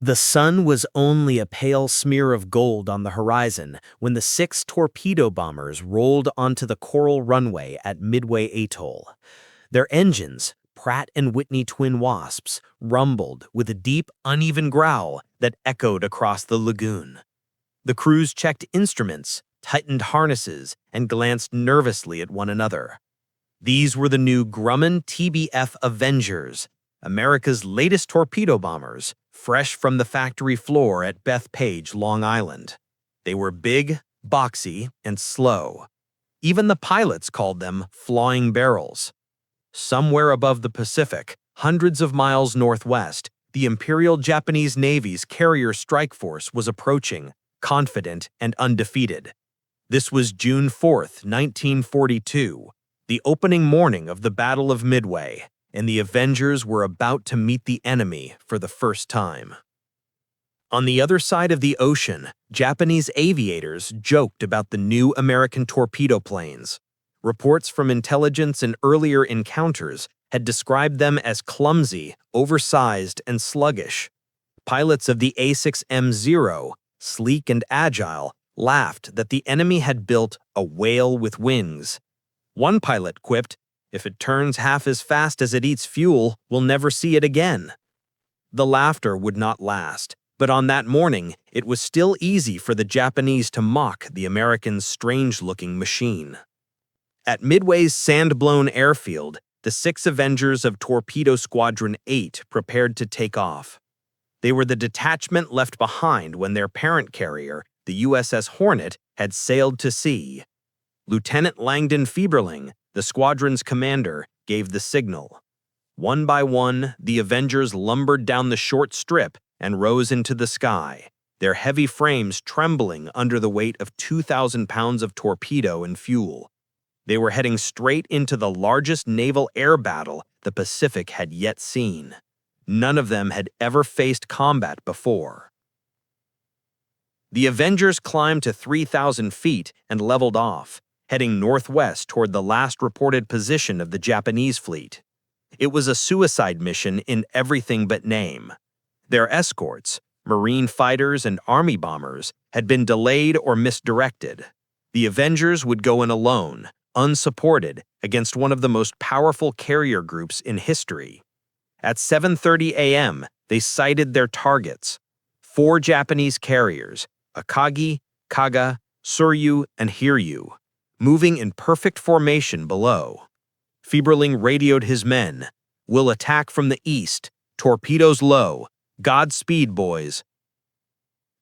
The sun was only a pale smear of gold on the horizon when the six torpedo bombers rolled onto the coral runway at Midway Atoll. Their engines, Pratt and Whitney twin Wasps, rumbled with a deep, uneven growl that echoed across the lagoon. The crews checked instruments, tightened harnesses, and glanced nervously at one another. These were the new Grumman TBF Avengers, America's latest torpedo bombers, fresh from the factory floor at Bethpage, Long Island. They were big, boxy, and slow. Even the pilots called them flying barrels. Somewhere above the Pacific, hundreds of miles northwest, the Imperial Japanese Navy's carrier strike force was approaching, confident and undefeated. This was June 4th, 1942, the opening morning of the Battle of Midway, and the Avengers were about to meet the enemy for the first time. On the other side of the ocean, Japanese aviators joked about the new American torpedo planes. Reports from intelligence and earlier encounters had described them as clumsy, oversized, and sluggish. Pilots of the A6M0, sleek and agile, laughed that the enemy had built a whale with wings. One pilot quipped, "If it turns half as fast as it eats fuel, we'll never see it again." The laughter would not last, but on that morning, it was still easy for the Japanese to mock the Americans' strange-looking machine. At Midway's sand-blown airfield, the six Avengers of Torpedo Squadron 8 prepared to take off. They were the detachment left behind when their parent carrier, the USS Hornet, had sailed to sea. Lieutenant Langdon Fieberling, the squadron's commander, gave the signal. One by one, the Avengers lumbered down the short strip and rose into the sky, their heavy frames trembling under the weight of 2,000 pounds of torpedo and fuel. They were heading straight into the largest naval air battle the Pacific had yet seen. None of them had ever faced combat before. The Avengers climbed to 3,000 feet and leveled off, heading northwest toward the last reported position of the Japanese fleet. It was a suicide mission in everything but name. Their escorts, Marine fighters and Army bombers, had been delayed or misdirected. The Avengers would go in alone, unsupported, against one of the most powerful carrier groups in history. At 7:30 a.m., they sighted their targets: 4 Japanese carriers, Akagi, Kaga, Suryu, and Hiryu, moving in perfect formation below. Fieberling radioed his men, "We'll attack from the east, torpedoes low, Godspeed, boys."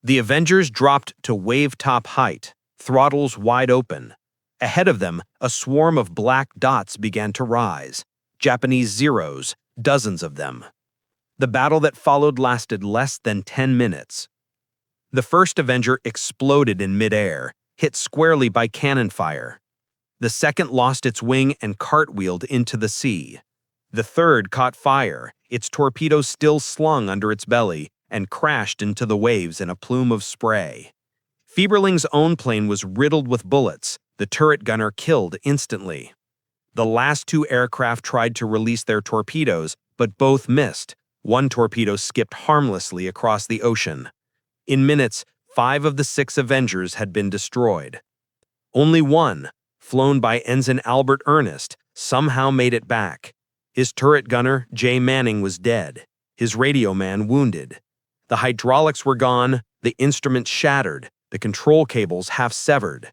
The Avengers dropped to wave-top height, throttles wide open. Ahead of them, a swarm of black dots began to rise, Japanese Zeros, dozens of them. The battle that followed lasted less than 10 minutes. The first Avenger exploded in midair, hit squarely by cannon fire. The second lost its wing and cartwheeled into the sea. The third caught fire, its torpedoes still slung under its belly, and crashed into the waves in a plume of spray. Fieberling's own plane was riddled with bullets, the turret gunner killed instantly. The last 2 aircraft tried to release their torpedoes, but both missed. One torpedo skipped harmlessly across the ocean. In minutes, 5 of the 6 Avengers had been destroyed. Only one, flown by Ensign Albert Ernest, somehow made it back. His turret gunner, Jay Manning, was dead, his radio man wounded. The hydraulics were gone, the instruments shattered, the control cables half severed.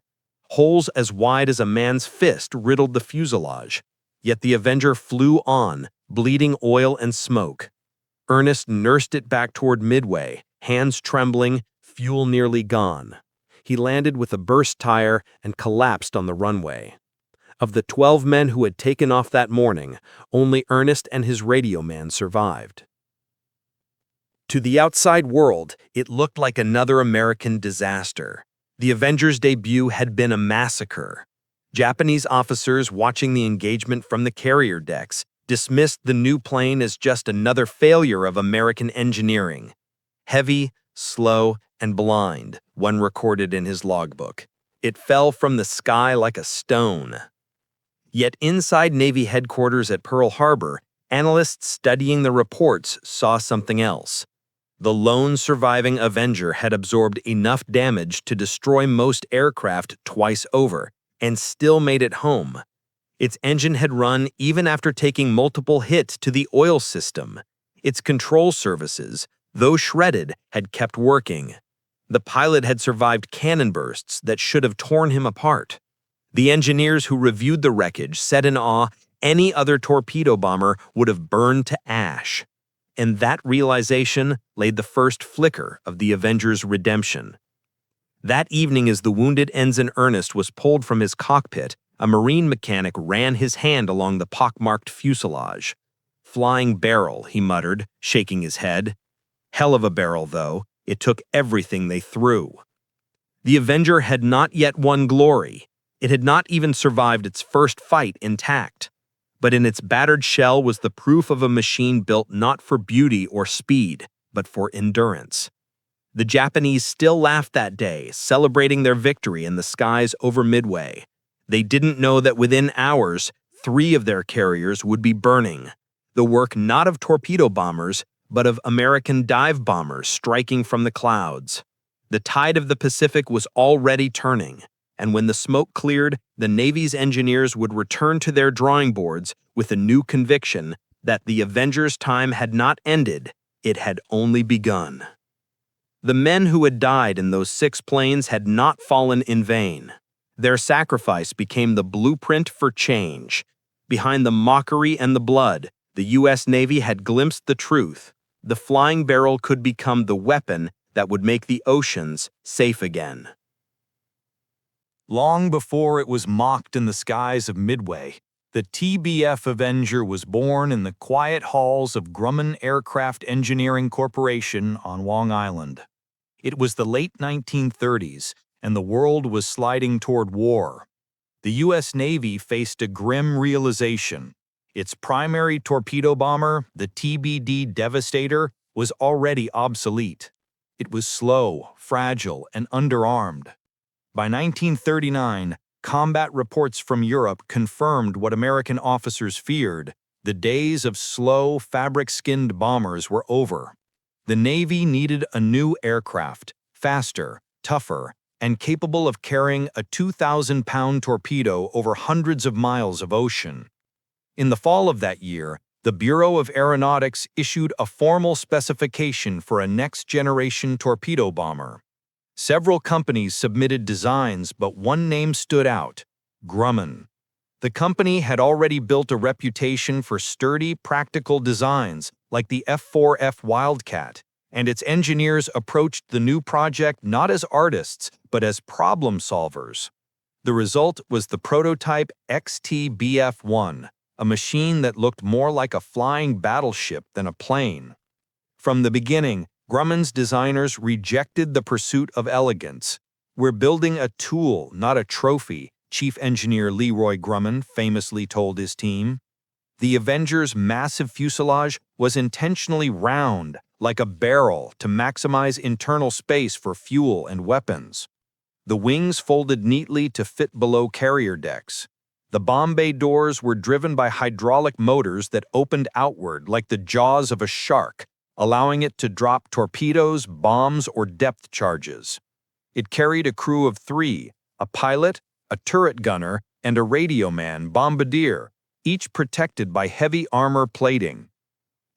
Holes as wide as a man's fist riddled the fuselage. Yet the Avenger flew on, bleeding oil and smoke. Ernest nursed it back toward Midway, hands trembling, fuel nearly gone. He landed with a burst tire and collapsed on the runway. Of the 12 men who had taken off that morning, only Ernest and his radio man survived. To the outside world, it looked like another American disaster. The Avengers' debut had been a massacre. Japanese officers watching the engagement from the carrier decks dismissed the new plane as just another failure of American engineering. Heavy, slow, and blind, one recorded in his logbook. It fell from the sky like a stone. Yet inside Navy headquarters at Pearl Harbor, analysts studying the reports saw something else. The lone surviving Avenger had absorbed enough damage to destroy most aircraft twice over, and still made it home. Its engine had run even after taking multiple hits to the oil system. Its control surfaces, though shredded, had kept working. The pilot had survived cannon bursts that should have torn him apart. The engineers who reviewed the wreckage said in awe any other torpedo bomber would have burned to ash. And that realization laid the first flicker of the Avenger's redemption. That evening, as the wounded ensign Ernest was pulled from his cockpit, a marine mechanic ran his hand along the pockmarked fuselage. "Flying barrel," he muttered, shaking his head. Hell of a barrel, though. It took everything they threw. The Avenger had not yet won glory. It had not even survived its first fight intact. But in its battered shell was the proof of a machine built not for beauty or speed, but for endurance. The Japanese still laughed that day, celebrating their victory in the skies over Midway. They didn't know that within hours, 3 of their carriers would be burning, the work not of torpedo bombers, but of American dive bombers striking from the clouds. The tide of the Pacific was already turning, and when the smoke cleared, the Navy's engineers would return to their drawing boards with a new conviction that the Avenger's time had not ended, it had only begun. The men who had died in those 6 planes had not fallen in vain. Their sacrifice became the blueprint for change. Behind the mockery and the blood, the U.S. Navy had glimpsed the truth. The flying barrel could become the weapon that would make the oceans safe again. Long before it was mocked in the skies of Midway, the TBF Avenger was born in the quiet halls of Grumman Aircraft Engineering Corporation on Long Island. It was the late 1930s, and the world was sliding toward war. The U.S. Navy faced a grim realization. Its primary torpedo bomber, the TBD Devastator, was already obsolete. It was slow, fragile, and underarmed. By 1939, combat reports from Europe confirmed what American officers feared. The days of slow, fabric-skinned bombers were over. The Navy needed a new aircraft, faster, tougher, and capable of carrying a 2,000-pound torpedo over hundreds of miles of ocean. In the fall of that year, the Bureau of Aeronautics issued a formal specification for a next-generation torpedo bomber. Several companies submitted designs, but one name stood out: Grumman. The company had already built a reputation for sturdy, practical designs like the F-4F Wildcat, and its engineers approached the new project not as artists, but as problem solvers. The result was the prototype XTBF-1, a machine that looked more like a flying battleship than a plane. From the beginning, Grumman's designers rejected the pursuit of elegance. "We're building a tool, not a trophy," Chief Engineer Leroy Grumman famously told his team. The Avenger's massive fuselage was intentionally round, like a barrel, to maximize internal space for fuel and weapons. The wings folded neatly to fit below carrier decks. The bomb bay doors were driven by hydraulic motors that opened outward like the jaws of a shark, allowing it to drop torpedoes, bombs, or depth charges. It carried a crew of 3, a pilot, a turret gunner, and a radio man bombardier, each protected by heavy armor plating.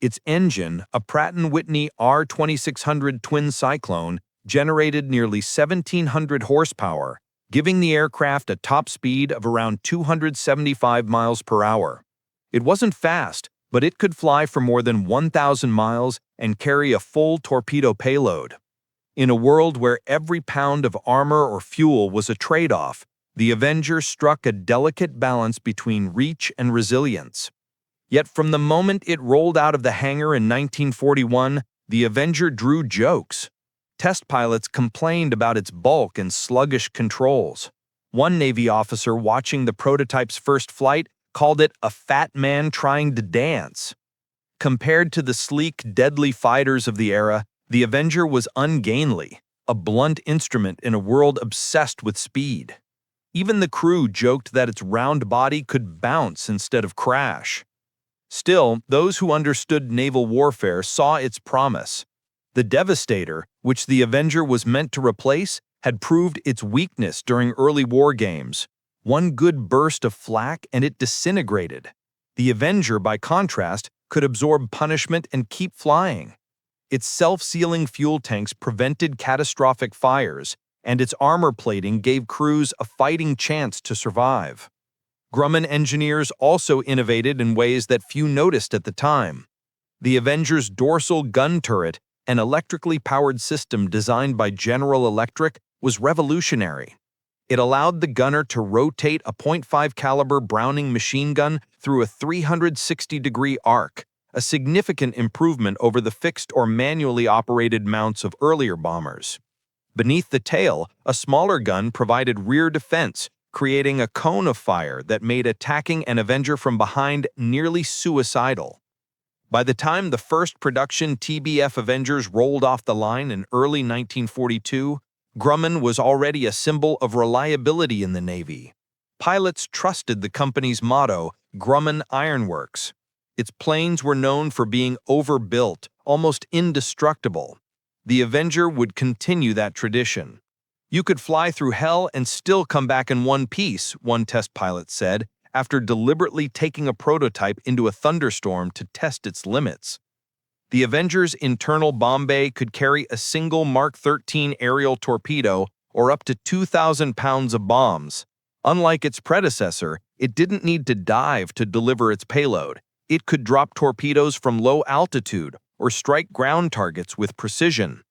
Its engine, a Pratt & Whitney R2600 twin cyclone, generated nearly 1,700 horsepower, giving the aircraft a top speed of around 275 miles per hour. It wasn't fast, but it could fly for more than 1,000 miles and carry a full torpedo payload. In a world where every pound of armor or fuel was a trade-off, the Avenger struck a delicate balance between reach and resilience. Yet from the moment it rolled out of the hangar in 1941, the Avenger drew jokes. Test pilots complained about its bulk and sluggish controls. One Navy officer watching the prototype's first flight called it a fat man trying to dance. Compared to the sleek, deadly fighters of the era, the Avenger was ungainly, a blunt instrument in a world obsessed with speed. Even the crew joked that its round body could bounce instead of crash. Still, those who understood naval warfare saw its promise. The Devastator, which the Avenger was meant to replace, had proved its weakness during early war games. One good burst of flak and it disintegrated. The Avenger, by contrast, could absorb punishment and keep flying. Its self-sealing fuel tanks prevented catastrophic fires, and its armor plating gave crews a fighting chance to survive. Grumman engineers also innovated in ways that few noticed at the time. The Avenger's dorsal gun turret, an electrically powered system designed by General Electric, was revolutionary. It allowed the gunner to rotate a .5 caliber Browning machine gun through a 360-degree arc, a significant improvement over the fixed or manually operated mounts of earlier bombers. Beneath the tail, a smaller gun provided rear defense, creating a cone of fire that made attacking an Avenger from behind nearly suicidal. By the time the first production TBF Avengers rolled off the line in early 1942, Grumman was already a symbol of reliability in the Navy. Pilots trusted the company's motto, Grumman Iron Works. Its planes were known for being overbuilt, almost indestructible. The Avenger would continue that tradition. "You could fly through hell and still come back in one piece," one test pilot said, after deliberately taking a prototype into a thunderstorm to test its limits. The Avenger's internal bomb bay could carry a single Mark 13 aerial torpedo or up to 2,000 pounds of bombs. Unlike its predecessor, it didn't need to dive to deliver its payload. It could drop torpedoes from low altitude or strike ground targets with precision.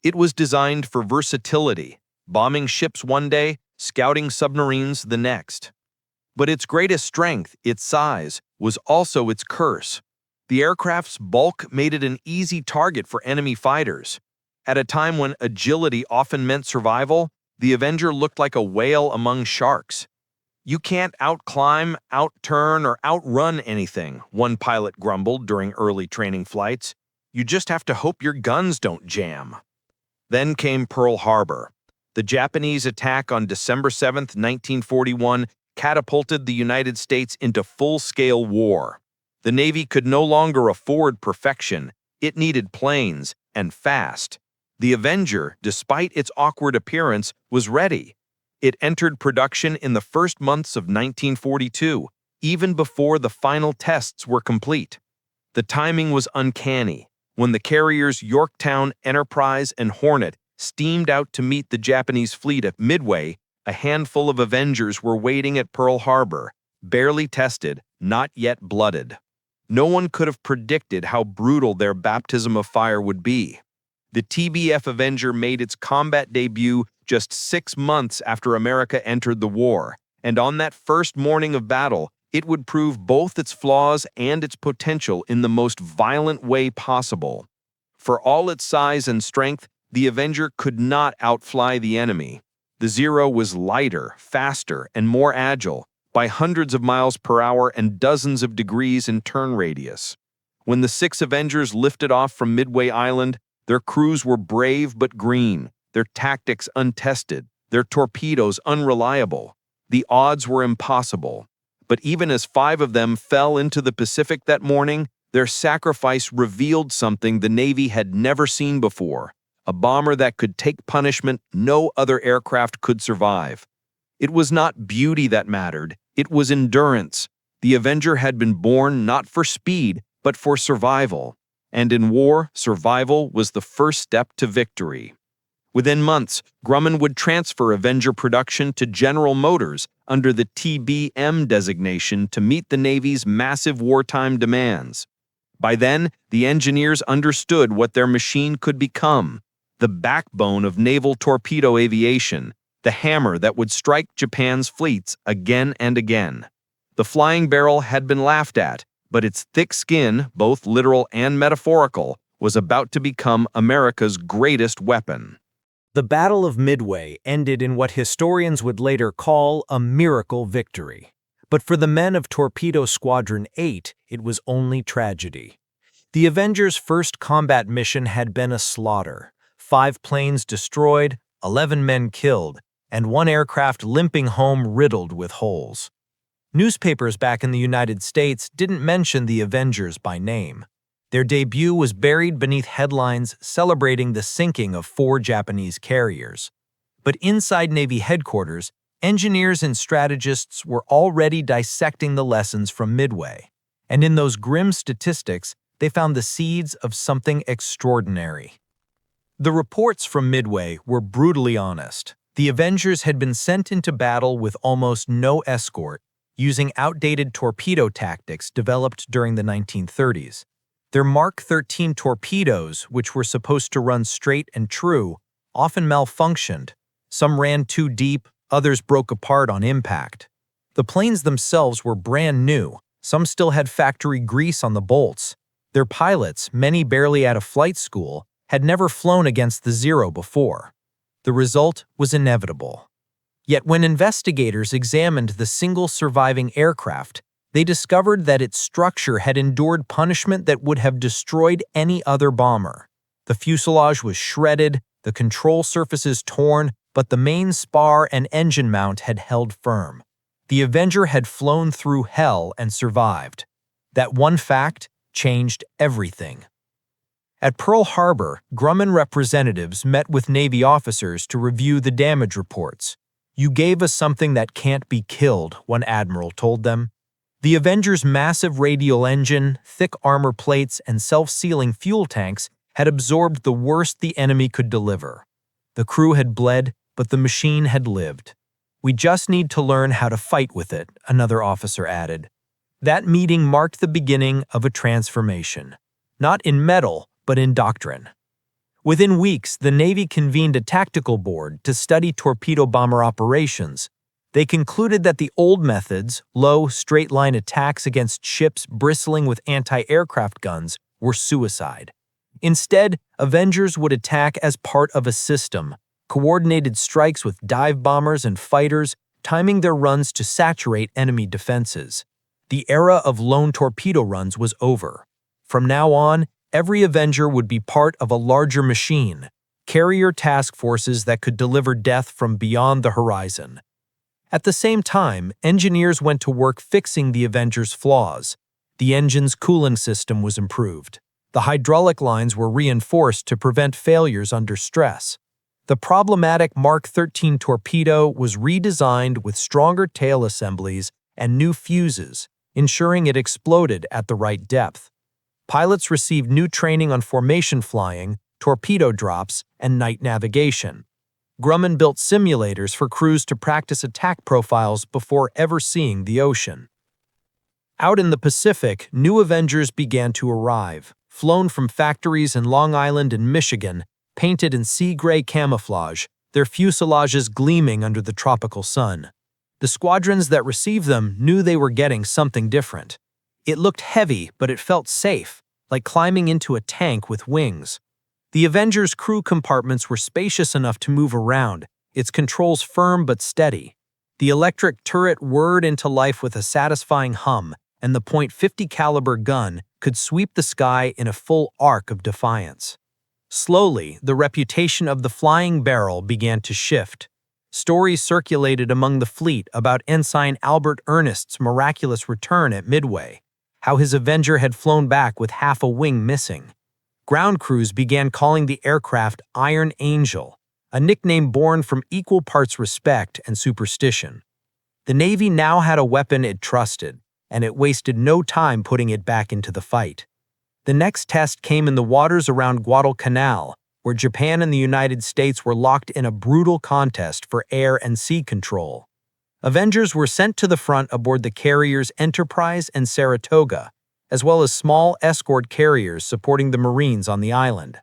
It was designed for versatility, bombing ships one day, scouting submarines the next. But its greatest strength, its size, was also its curse. The aircraft's bulk made it an easy target for enemy fighters. At a time when agility often meant survival, the Avenger looked like a whale among sharks. "You can't outclimb, outturn, or outrun anything," one pilot grumbled during early training flights. "You just have to hope your guns don't jam." Then came Pearl Harbor. The Japanese attack on December 7, 1941, catapulted the United States into full-scale war. The Navy could no longer afford perfection. It needed planes, and fast. The Avenger, despite its awkward appearance, was ready. It entered production in the first months of 1942, even before the final tests were complete. The timing was uncanny. When the carriers Yorktown, Enterprise, and Hornet steamed out to meet the Japanese fleet at Midway, a handful of Avengers were waiting at Pearl Harbor, barely tested, not yet blooded. No one could have predicted how brutal their baptism of fire would be. The TBF Avenger made its combat debut just 6 months after America entered the war, and on that first morning of battle, it would prove both its flaws and its potential in the most violent way possible. For all its size and strength, the Avenger could not outfly the enemy. The Zero was lighter, faster, and more agile, by hundreds of miles per hour and dozens of degrees in turn radius. When the 6 Avengers lifted off from Midway Island, their crews were brave but green, their tactics untested, their torpedoes unreliable. The odds were impossible. But even as 5 of them fell into the Pacific that morning, their sacrifice revealed something the Navy had never seen before: a bomber that could take punishment no other aircraft could survive. It was not beauty that mattered, it was endurance. The Avenger had been born not for speed, but for survival. And in war, survival was the first step to victory. Within months, Grumman would transfer Avenger production to General Motors under the TBM designation to meet the Navy's massive wartime demands. By then, the engineers understood what their machine could become: the backbone of naval torpedo aviation, the hammer that would strike Japan's fleets again and again. The flying barrel had been laughed at, but its thick skin, both literal and metaphorical, was about to become America's greatest weapon. The Battle of Midway ended in what historians would later call a miracle victory. But for the men of Torpedo Squadron 8, it was only tragedy. The Avenger's first combat mission had been a slaughter: 5 planes destroyed, 11 men killed, and 1 aircraft limping home riddled with holes. Newspapers back in the United States didn't mention the Avengers by name. Their debut was buried beneath headlines celebrating the sinking of 4 Japanese carriers. But inside Navy headquarters, engineers and strategists were already dissecting the lessons from Midway. And in those grim statistics, they found the seeds of something extraordinary. The reports from Midway were brutally honest. The Avengers had been sent into battle with almost no escort, using outdated torpedo tactics developed during the 1930s. Their Mark 13 torpedoes, which were supposed to run straight and true, often malfunctioned. Some ran too deep, others broke apart on impact. The planes themselves were brand new. Some still had factory grease on the bolts. Their pilots, many barely out of flight school, had never flown against the zero before. The result was inevitable. Yet when investigators examined the single surviving aircraft, they discovered that its structure had endured punishment that would have destroyed any other bomber. The fuselage was shredded, the control surfaces torn, but the main spar and engine mount had held firm. The Avenger had flown through hell and survived. That one fact changed everything. At Pearl Harbor, Grumman representatives met with Navy officers to review the damage reports. "You gave us something that can't be killed," one admiral told them. The Avenger's massive radial engine, thick armor plates, and self-sealing fuel tanks had absorbed the worst the enemy could deliver. The crew had bled, but the machine had lived. "We just need to learn how to fight with it," another officer added. That meeting marked the beginning of a transformation, not in metal, but in doctrine. Within weeks, the Navy convened a tactical board to study torpedo bomber operations. They concluded that the old methods, low, straight-line attacks against ships bristling with anti-aircraft guns, were suicide. Instead, Avengers would attack as part of a system, coordinated strikes with dive bombers and fighters, timing their runs to saturate enemy defenses. The era of lone torpedo runs was over. From now on, every Avenger would be part of a larger machine, carrier task forces that could deliver death from beyond the horizon. At the same time, engineers went to work fixing the Avenger's flaws. The engine's cooling system was improved. The hydraulic lines were reinforced to prevent failures under stress. The problematic Mark 13 torpedo was redesigned with stronger tail assemblies and new fuses, ensuring it exploded at the right depth. Pilots received new training on formation flying, torpedo drops, and night navigation. Grumman built simulators for crews to practice attack profiles before ever seeing the ocean. Out in the Pacific, new Avengers began to arrive, flown from factories in Long Island and Michigan, painted in sea gray camouflage, their fuselages gleaming under the tropical sun. The squadrons that received them knew they were getting something different. It looked heavy, but it felt safe, like climbing into a tank with wings. The Avenger's crew compartments were spacious enough to move around, its controls firm but steady. The electric turret whirred into life with a satisfying hum, and the .50 caliber gun could sweep the sky in a full arc of defiance. Slowly, the reputation of the flying barrel began to shift. Stories circulated among the fleet about Ensign Albert Ernest's miraculous return at Midway, how his Avenger had flown back with half a wing missing. Ground crews began calling the aircraft Iron Angel, a nickname born from equal parts respect and superstition. The Navy now had a weapon it trusted, and it wasted no time putting it back into the fight. The next test came in the waters around Guadalcanal, where Japan and the United States were locked in a brutal contest for air and sea control. Avengers were sent to the front aboard the carriers Enterprise and Saratoga, as well as small escort carriers supporting the Marines on the island.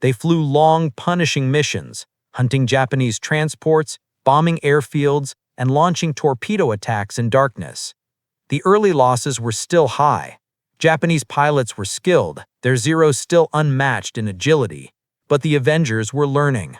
They flew long, punishing missions, hunting Japanese transports, bombing airfields, and launching torpedo attacks in darkness. The early losses were still high. Japanese pilots were skilled, their Zeros still unmatched in agility, but the Avengers were learning.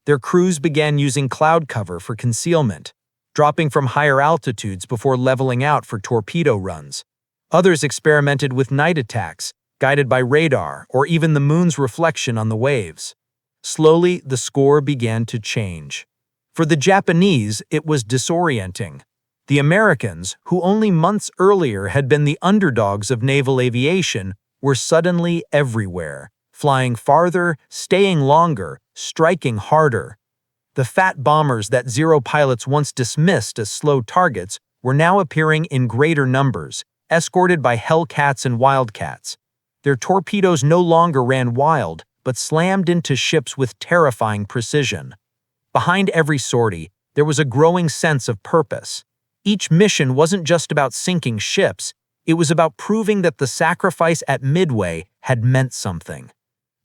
Their crews began using cloud cover for concealment, dropping from higher altitudes before leveling out for torpedo runs. Others experimented with night attacks, guided by radar or even the moon's reflection on the waves. Slowly, the score began to change. For the Japanese, it was disorienting. The Americans, who only months earlier had been the underdogs of naval aviation, were were suddenly everywhere, flying farther, staying longer, striking harder. The fat bombers that Zero pilots once dismissed as slow targets were now appearing in greater numbers, escorted by Hellcats and Wildcats. Their torpedoes no longer ran wild, but slammed into ships with terrifying precision. Behind every sortie, there was a growing sense of purpose. Each mission wasn't just about sinking ships, it was about proving that the sacrifice at Midway had meant something.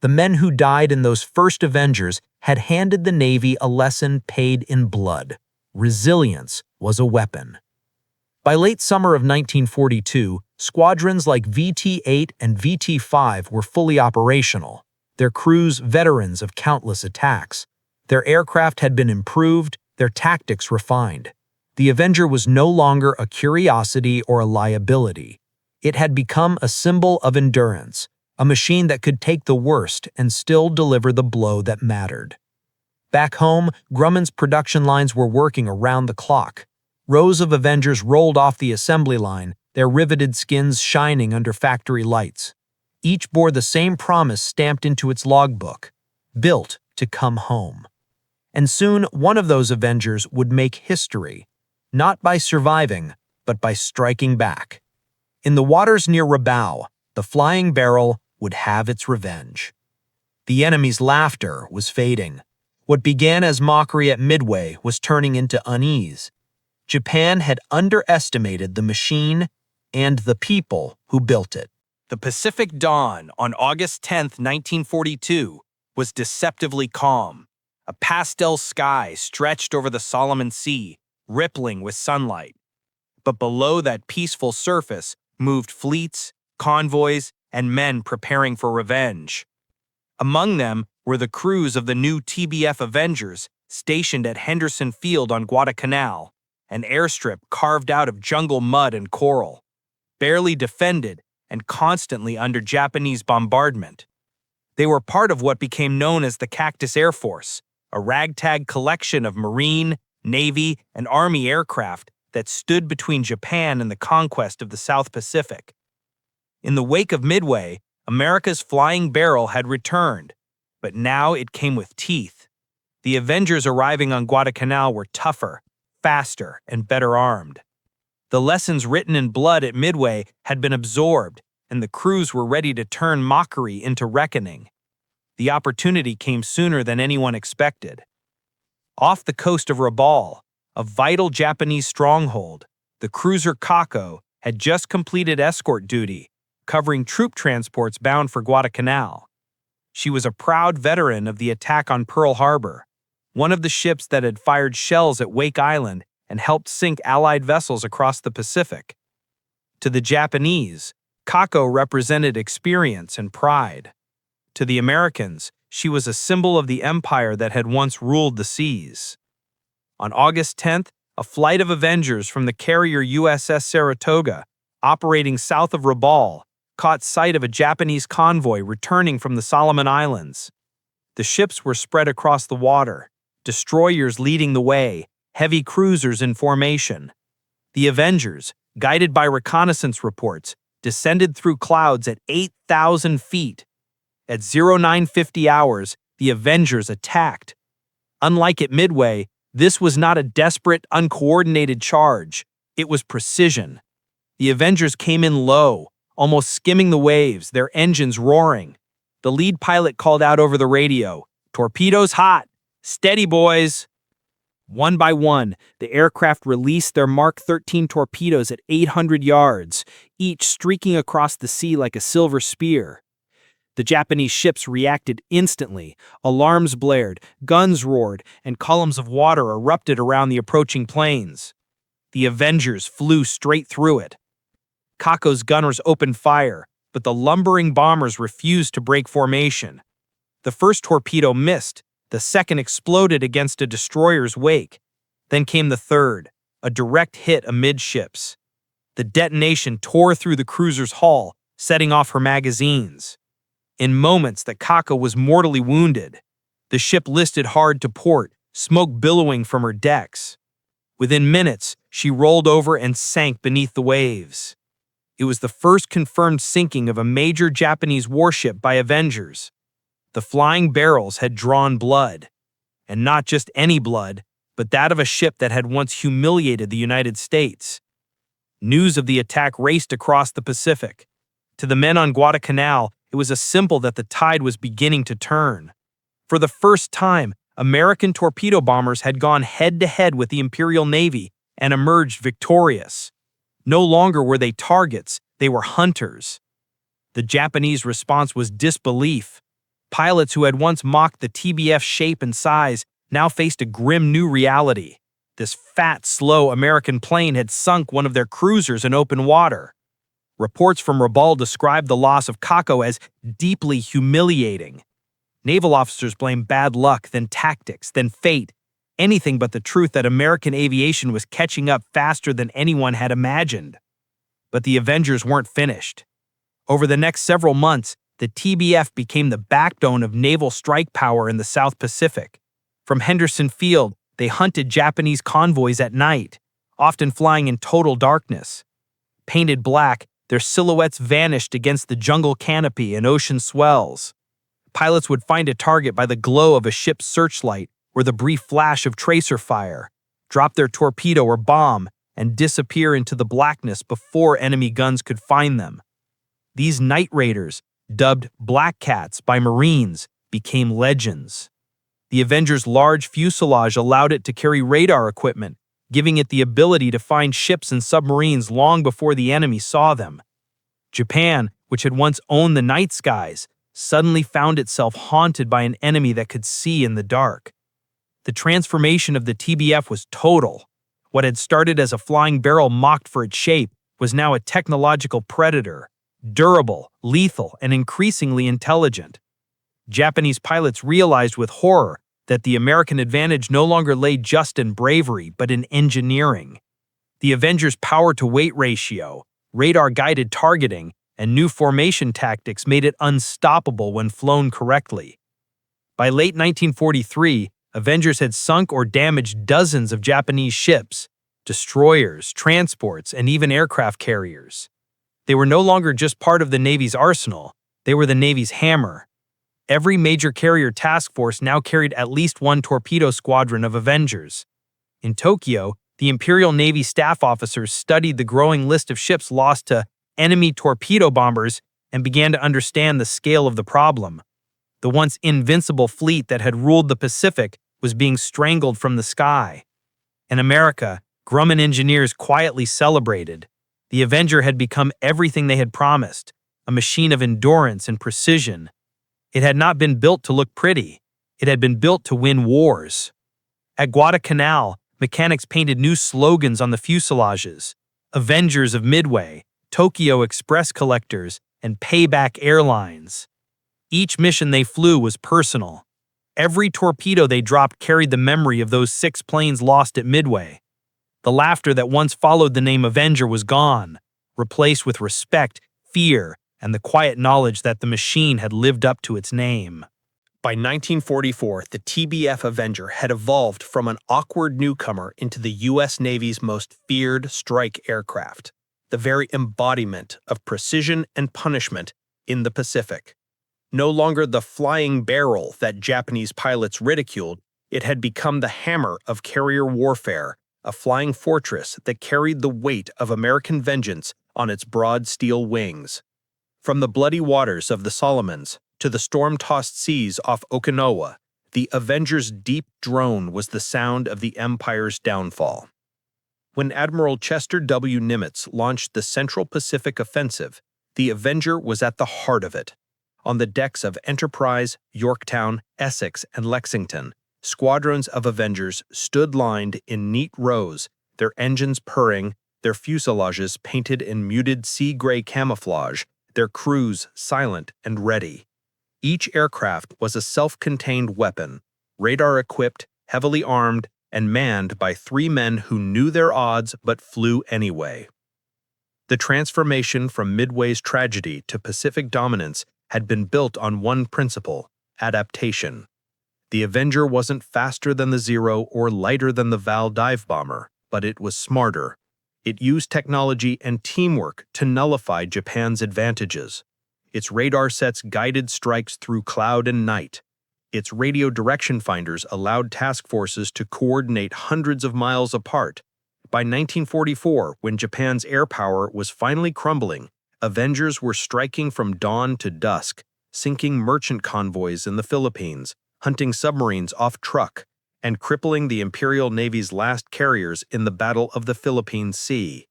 The men who died in those first Avengers had handed the Navy a lesson paid in blood. Resilience was a weapon. By late summer of 1942, squadrons like VT-8 and VT-5 were fully operational, their crews veterans of countless attacks. Their aircraft had been improved, their tactics refined. The Avenger was no longer a curiosity or a liability. It had become a symbol of endurance, a machine that could take the worst and still deliver the blow that mattered. Back home, Grumman's production lines were working around the clock. Rows of Avengers rolled off the assembly line, their riveted skins shining under factory lights. Each bore the same promise stamped into its logbook: built to come home. And soon, one of those Avengers would make history, not by surviving, but by striking back. In the waters near Rabaul, the Flying Barrel would have its revenge. The enemy's laughter was fading. What began as mockery at Midway was turning into unease. Japan had underestimated the machine and the people who built it. The Pacific dawn on August 10, 1942, was deceptively calm. A pastel sky stretched over the Solomon Sea, rippling with sunlight. But below that peaceful surface moved fleets, convoys, and men preparing for revenge. Among them were the crews of the new TBF Avengers stationed at Henderson Field on Guadalcanal, an airstrip carved out of jungle mud and coral, barely defended and constantly under Japanese bombardment. They were part of what became known as the Cactus Air Force, a ragtag collection of Marine, Navy, and Army aircraft that stood between Japan and the conquest of the South Pacific. In the wake of Midway, America's Flying Barrel had returned, but now it came with teeth. The Avengers arriving on Guadalcanal were tougher, faster, and better armed. The lessons written in blood at Midway had been absorbed, and the crews were ready to turn mockery into reckoning. The opportunity came sooner than anyone expected. Off the coast of Rabaul, a vital Japanese stronghold, the cruiser Kako had just completed escort duty, covering troop transports bound for Guadalcanal. She was a proud veteran of the attack on Pearl Harbor, one of the ships that had fired shells at Wake Island and helped sink Allied vessels across the Pacific. To the Japanese, Kako represented experience and pride. To the Americans, she was a symbol of the empire that had once ruled the seas. On August 10th, a flight of Avengers from the carrier USS Saratoga, operating south of Rabaul, caught sight of a Japanese convoy returning from the Solomon Islands. The ships were spread across the water, destroyers leading the way, heavy cruisers in formation. The Avengers, guided by reconnaissance reports, descended through clouds at 8,000 feet. At 0950 hours, the Avengers attacked. Unlike at Midway, this was not a desperate, uncoordinated charge. It was precision. The Avengers came in low, almost skimming the waves, their engines roaring. The lead pilot called out over the radio, "Torpedoes hot! Steady, boys!" One by one, the aircraft released their Mark 13 torpedoes at 800 yards, each streaking across the sea like a silver spear. The Japanese ships reacted instantly. Alarms blared, guns roared, and columns of water erupted around the approaching planes. The Avengers flew straight through it. Kako's gunners opened fire, but the lumbering bombers refused to break formation. The first torpedo missed, the second exploded against a destroyer's wake. Then came the third, a direct hit amidships. The detonation tore through the cruiser's hull, setting off her magazines. In moments, the Kako was mortally wounded. The ship listed hard to port, smoke billowing from her decks. Within minutes, she rolled over and sank beneath the waves. It was the first confirmed sinking of a major Japanese warship by Avengers. The flying barrels had drawn blood, and not just any blood, but that of a ship that had once humiliated the United States. News of the attack raced across the Pacific. To the men on Guadalcanal, it was a symbol that the tide was beginning to turn. For the first time, American torpedo bombers had gone head-to-head with the Imperial Navy and emerged victorious. No longer were they targets, they were hunters. The Japanese response was disbelief. Pilots who had once mocked the TBF's shape and size now faced a grim new reality. This fat, slow American plane had sunk one of their cruisers in open water. Reports from Rabaul described the loss of Kako as deeply humiliating. Naval officers blamed bad luck, then tactics, then fate, anything but the truth that American aviation was catching up faster than anyone had imagined. But the Avengers weren't finished. Over the next several months, the TBF became the backbone of naval strike power in the South Pacific. From Henderson Field, they hunted Japanese convoys at night, often flying in total darkness. Painted black, their silhouettes vanished against the jungle canopy and ocean swells. Pilots would find a target by the glow of a ship's searchlight or the brief flash of tracer fire, drop their torpedo or bomb, and disappear into the blackness before enemy guns could find them. These night raiders, dubbed Black Cats by Marines, became legends. The Avenger's large fuselage allowed it to carry radar equipment, giving it the ability to find ships and submarines long before the enemy saw them. Japan, which had once owned the night skies, suddenly found itself haunted by an enemy that could see in the dark. The transformation of the TBF was total. What had started as a flying barrel mocked for its shape was now a technological predator, durable, lethal, and increasingly intelligent. Japanese pilots realized with horror that the American advantage no longer lay just in bravery, but in engineering. The Avenger's power-to-weight ratio, radar-guided targeting, and new formation tactics made it unstoppable when flown correctly. By late 1943, Avengers had sunk or damaged dozens of Japanese ships, destroyers, transports, and even aircraft carriers. They were no longer just part of the Navy's arsenal, they were the Navy's hammer. Every major carrier task force now carried at least one torpedo squadron of Avengers. In Tokyo, the Imperial Navy staff officers studied the growing list of ships lost to enemy torpedo bombers and began to understand the scale of the problem. The once invincible fleet that had ruled the Pacific was being strangled from the sky. In America, Grumman engineers quietly celebrated. The Avenger had become everything they had promised, a machine of endurance and precision. It had not been built to look pretty. It had been built to win wars. At Guadalcanal, mechanics painted new slogans on the fuselages: Avengers of Midway, Tokyo Express Collectors, and Payback Airlines. Each mission they flew was personal. Every torpedo they dropped carried the memory of those 6 planes lost at Midway. The laughter that once followed the name Avenger was gone, replaced with respect, fear, and the quiet knowledge that the machine had lived up to its name. By 1944, the TBF Avenger had evolved from an awkward newcomer into the U.S. Navy's most feared strike aircraft, the very embodiment of precision and punishment in the Pacific. No longer the flying barrel that Japanese pilots ridiculed, it had become the hammer of carrier warfare, a flying fortress that carried the weight of American vengeance on its broad steel wings. From the bloody waters of the Solomons to the storm-tossed seas off Okinawa, the Avenger's deep drone was the sound of the Empire's downfall. When Admiral Chester W. Nimitz launched the Central Pacific Offensive, the Avenger was at the heart of it. On the decks of Enterprise, Yorktown, Essex, and Lexington, squadrons of Avengers stood lined in neat rows, their engines purring, their fuselages painted in muted sea gray camouflage, their crews silent and ready. Each aircraft was a self-contained weapon, radar-equipped, heavily armed, and manned by 3 men who knew their odds but flew anyway. The transformation from Midway's tragedy to Pacific dominance had been built on one principle: adaptation. The Avenger wasn't faster than the Zero or lighter than the Val dive bomber, but it was smarter. It used technology and teamwork to nullify Japan's advantages. Its radar sets guided strikes through cloud and night. Its radio direction finders allowed task forces to coordinate hundreds of miles apart. By 1944, when Japan's air power was finally crumbling, Avengers were striking from dawn to dusk, sinking merchant convoys in the Philippines, hunting submarines off truck, and crippling the Imperial Navy's last carriers in the Battle of the Philippine Sea.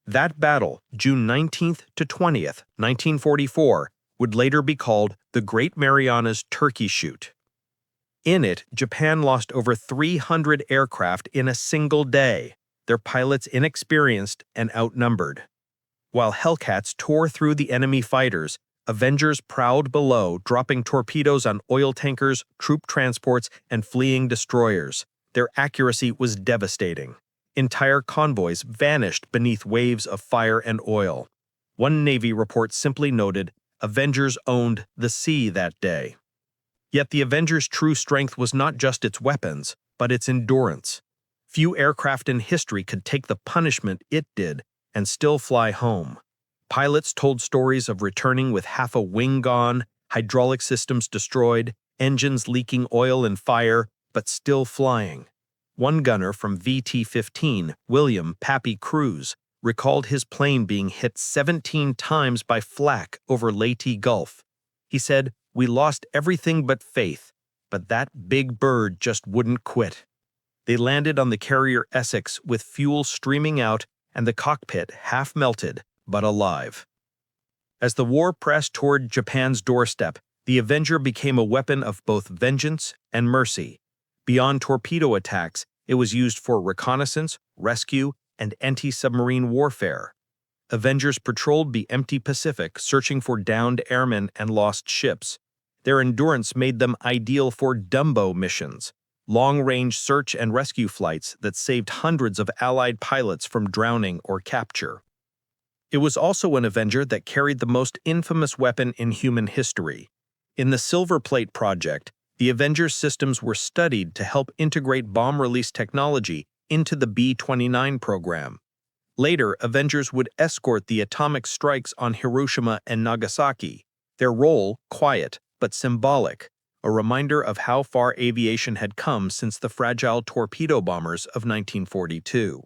That battle, June 19th to 20th, 1944, would later be called the Great Marianas Turkey Shoot. In it, Japan lost over 300 aircraft in a single day, their pilots inexperienced and outnumbered. While Hellcats tore through the enemy fighters, Avengers prowled below, dropping torpedoes on oil tankers, troop transports, and fleeing destroyers. Their accuracy was devastating. Entire convoys vanished beneath waves of fire and oil. One Navy report simply noted, "Avengers owned the sea that day." Yet the Avengers' true strength was not just its weapons, but its endurance. Few aircraft in history could take the punishment it did and still fly home. Pilots told stories of returning with half a wing gone, hydraulic systems destroyed, engines leaking oil and fire, but still flying. One gunner from VT-15, William "Pappy" Cruz, recalled his plane being hit 17 times by flak over Leyte Gulf. He said, "We lost everything but faith, but that big bird just wouldn't quit." They landed on the carrier Essex with fuel streaming out and the cockpit half melted, but alive. As the war pressed toward Japan's doorstep, the Avenger became a weapon of both vengeance and mercy. Beyond torpedo attacks, it was used for reconnaissance, rescue, and anti-submarine warfare. Avengers patrolled the empty Pacific, searching for downed airmen and lost ships. Their endurance made them ideal for Dumbo missions, long-range search and rescue flights that saved hundreds of Allied pilots from drowning or capture. It was also an Avenger that carried the most infamous weapon in human history. In the Silver Plate Project, the Avenger's systems were studied to help integrate bomb release technology into the B-29 program. Later, Avengers would escort the atomic strikes on Hiroshima and Nagasaki, their role quiet but symbolic, a reminder of how far aviation had come since the fragile torpedo bombers of 1942.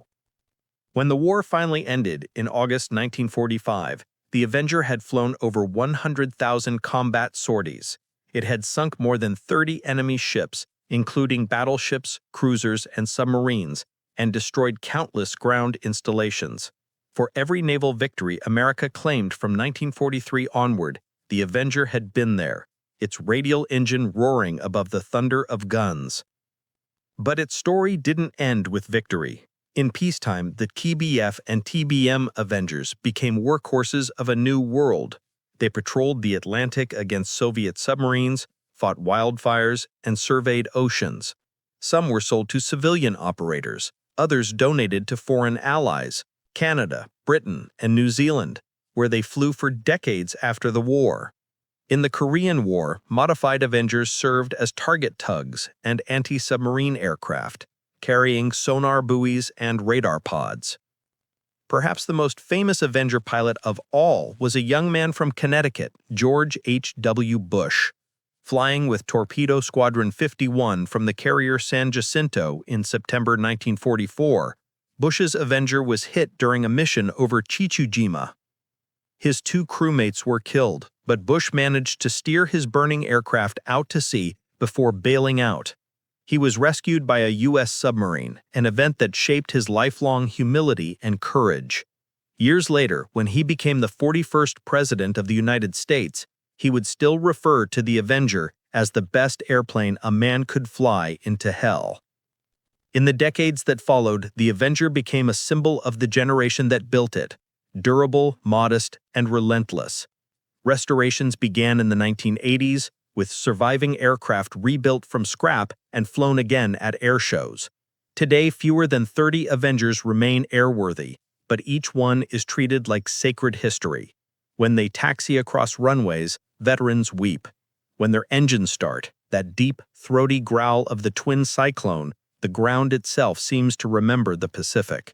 When the war finally ended in August 1945, the Avenger had flown over 100,000 combat sorties. It had sunk more than 30 enemy ships, including battleships, cruisers, and submarines, and destroyed countless ground installations. For every naval victory America claimed from 1943 onward, the Avenger had been there, its radial engine roaring above the thunder of guns. But its story didn't end with victory. In peacetime, the TBF and TBM Avengers became workhorses of a new world. They patrolled the Atlantic against Soviet submarines, fought wildfires, and surveyed oceans. Some were sold to civilian operators, others donated to foreign allies, Canada, Britain, and New Zealand, where they flew for decades after the war. In the Korean War, modified Avengers served as target tugs and anti-submarine aircraft, carrying sonar buoys and radar pods. Perhaps the most famous Avenger pilot of all was a young man from Connecticut, George H.W. Bush. Flying with Torpedo Squadron 51 from the carrier San Jacinto in September 1944, Bush's Avenger was hit during a mission over Chichijima. His two crewmates were killed, but Bush managed to steer his burning aircraft out to sea before bailing out. He was rescued by a U.S. submarine, an event that shaped his lifelong humility and courage. Years later, when he became the 41st President of the United States, he would still refer to the Avenger as the best airplane a man could fly into hell. In the decades that followed, the Avenger became a symbol of the generation that built it, durable, modest, and relentless. Restorations began in the 1980s, with surviving aircraft rebuilt from scrap and flown again at air shows. Today, fewer than 30 Avengers remain airworthy, but each one is treated like sacred history. When they taxi across runways, veterans weep. When their engines start, that deep, throaty growl of the twin cyclone, the ground itself seems to remember the Pacific.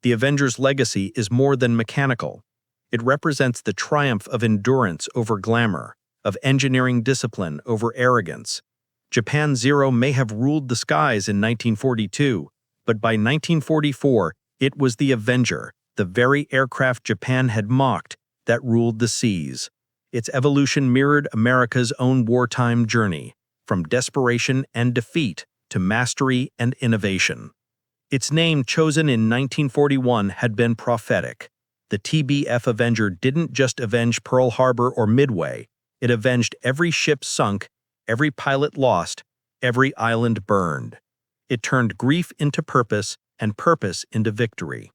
The Avenger's legacy is more than mechanical. It represents the triumph of endurance over glamour, of engineering discipline over arrogance. Japan Zero may have ruled the skies in 1942, but by 1944, it was the Avenger, the very aircraft Japan had mocked, that ruled the seas. Its evolution mirrored America's own wartime journey, from desperation and defeat to mastery and innovation. Its name, chosen in 1941, had been prophetic. The TBF Avenger didn't just avenge Pearl Harbor or Midway, it avenged every ship sunk, every pilot lost, every island burned. It turned grief into purpose and purpose into victory.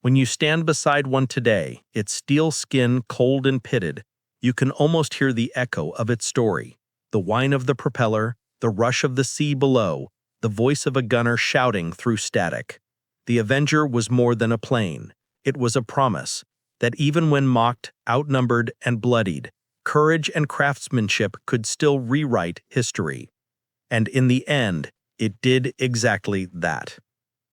When you stand beside one today, its steel skin cold and pitted, you can almost hear the echo of its story. The whine of the propeller, the rush of the sea below, the voice of a gunner shouting through static. The Avenger was more than a plane. It was a promise that even when mocked, outnumbered, and bloodied, courage and craftsmanship could still rewrite history. And in the end, it did exactly that.